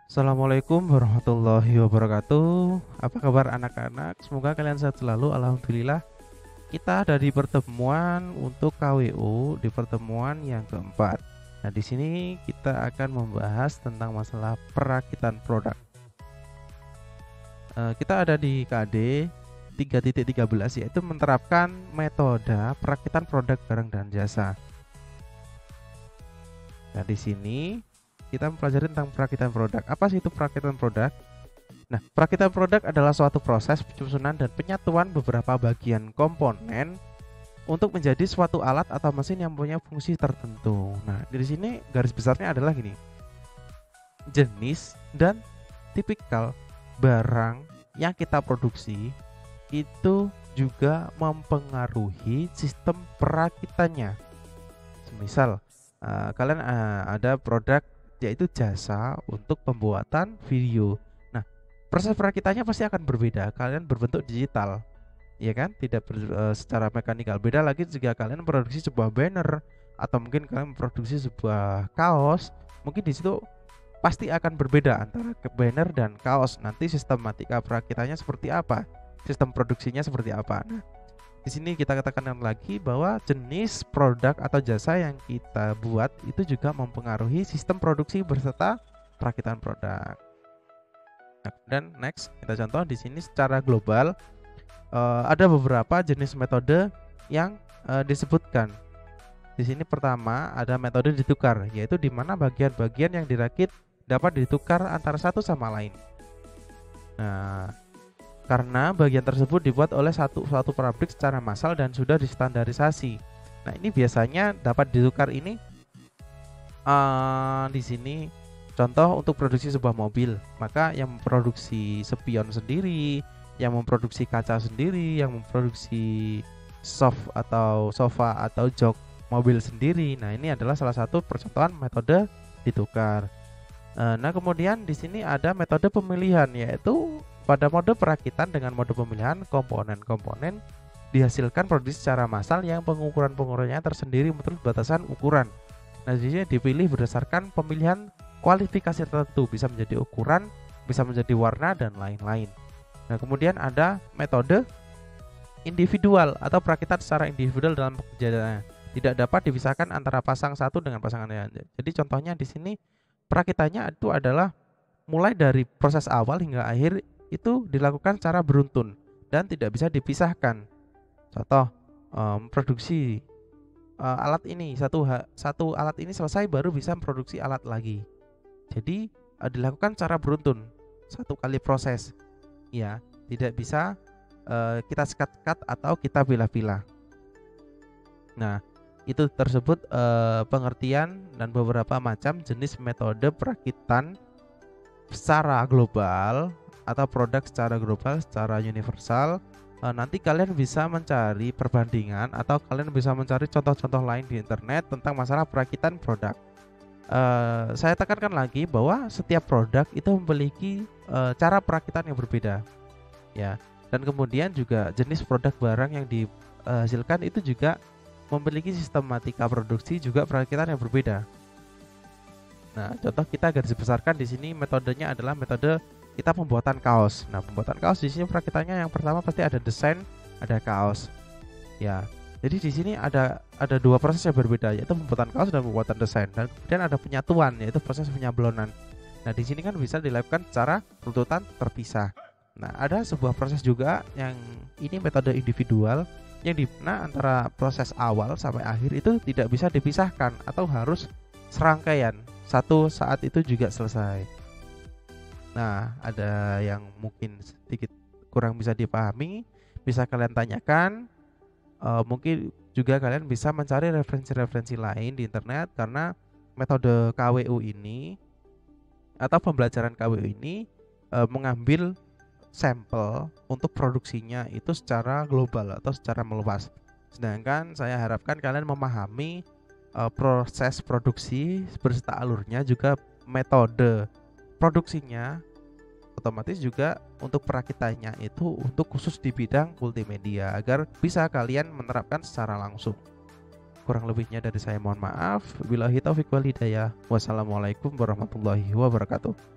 Assalamualaikum warahmatullahi wabarakatuh. Apa kabar anak-anak? Semoga kalian sehat selalu. Alhamdulillah. Kita ada di pertemuan untuk KWU di pertemuan yang keempat. Nah, di sini kita akan membahas tentang masalah perakitan produk. Kita ada di KD 3.13 yaitu menerapkan metode perakitan produk barang dan jasa. Nah, di sini kita mempelajari tentang perakitan produk. Apa sih itu perakitan produk? Nah, perakitan produk adalah suatu proses penyusunan dan penyatuan beberapa bagian komponen untuk menjadi suatu alat atau mesin yang punya fungsi tertentu. Nah, di sini garis besarnya adalah gini. Jenis dan tipikal barang yang kita produksi itu juga mempengaruhi sistem perakitannya. Semisal, kalian ada produk yaitu jasa untuk pembuatan video. Nah, proses perakitannya pasti akan berbeda. Kalian berbentuk digital, ya kan? Tidak secara mekanikal. Beda lagi jika kalian memproduksi sebuah banner atau mungkin kalian memproduksi sebuah kaos. Mungkin di situ pasti akan berbeda antara banner dan kaos. Nanti sistematika perakitannya seperti apa? Sistem produksinya seperti apa? Nah, di sini kita katakan lagi bahwa jenis produk atau jasa yang kita buat itu juga mempengaruhi sistem produksi beserta perakitan produk. Nah, dan next kita contoh di sini secara global ada beberapa jenis metode yang disebutkan. Di sini pertama ada metode ditukar, yaitu di mana bagian-bagian yang dirakit dapat ditukar antara satu sama lain. Nah, karena bagian tersebut dibuat oleh satu pabrik secara massal dan sudah distandarisasi. Nah, ini biasanya dapat ditukar ini di sini contoh untuk produksi sebuah mobil, maka yang memproduksi spion sendiri, yang memproduksi kaca sendiri, yang memproduksi sofa atau jok mobil sendiri. Nah, ini adalah salah satu percontohan metode ditukar. Nah, kemudian di sini ada metode pemilihan, yaitu pada mode perakitan dengan mode pemilihan komponen-komponen dihasilkan produksi secara massal yang pengukurannya tersendiri menurut batasan ukuran. Nah, di sini dipilih berdasarkan pemilihan kualifikasi tertentu, bisa menjadi ukuran, bisa menjadi warna dan lain-lain. Nah, kemudian ada metode individual atau perakitan secara individual dalam pekerjaannya. Tidak dapat dipisahkan antara pasang satu dengan pasangan lain. Jadi contohnya di sini perakitannya itu adalah mulai dari proses awal hingga akhir itu dilakukan secara beruntun dan tidak bisa dipisahkan. Contoh, produksi alat ini satu alat ini selesai baru bisa memproduksi alat lagi. Jadi dilakukan secara beruntun, satu kali proses. Ya, tidak bisa kita sekat-sekat atau kita pilah-pilah. Nah, itu tersebut pengertian dan beberapa macam jenis metode perakitan secara global atau produk secara global, secara universal. Nanti kalian bisa mencari perbandingan atau kalian bisa mencari contoh-contoh lain di internet tentang masalah perakitan produk. Saya tekankan lagi bahwa setiap produk itu memiliki cara perakitan yang berbeda, ya. Dan kemudian juga jenis produk barang yang dihasilkan itu juga memiliki sistematika produksi juga perakitan yang berbeda. Nah, contoh kita garis besarkan di sini metodenya adalah metode kita pembuatan kaos. Nah, pembuatan kaos di sini perakitannya yang pertama pasti ada desain, ada kaos. Ya. Jadi di sini ada dua proses yang berbeda, yaitu pembuatan kaos dan pembuatan desain. Dan kemudian ada penyatuan, yaitu proses penyablonan. Nah, di sini kan bisa dilakukan secara runtutan terpisah. Nah, ada sebuah proses juga yang ini metode individual yang dimana antara proses awal sampai akhir itu tidak bisa dipisahkan atau harus serangkaian. Satu saat itu juga selesai. Nah, ada yang mungkin sedikit kurang bisa dipahami, bisa kalian tanyakan. Mungkin juga kalian bisa mencari referensi-referensi lain di internet, karena metode KWU ini atau pembelajaran KWU ini mengambil sampel untuk produksinya itu secara global atau secara meluas. Sedangkan saya harapkan kalian memahami proses produksi beserta alurnya, juga metode produksinya, otomatis juga untuk perakitannya itu untuk khusus di bidang multimedia agar bisa kalian menerapkan secara langsung. Kurang lebihnya dari saya mohon maaf. Billahi taufiq wal hidayah. Wassalamualaikum warahmatullahi wabarakatuh.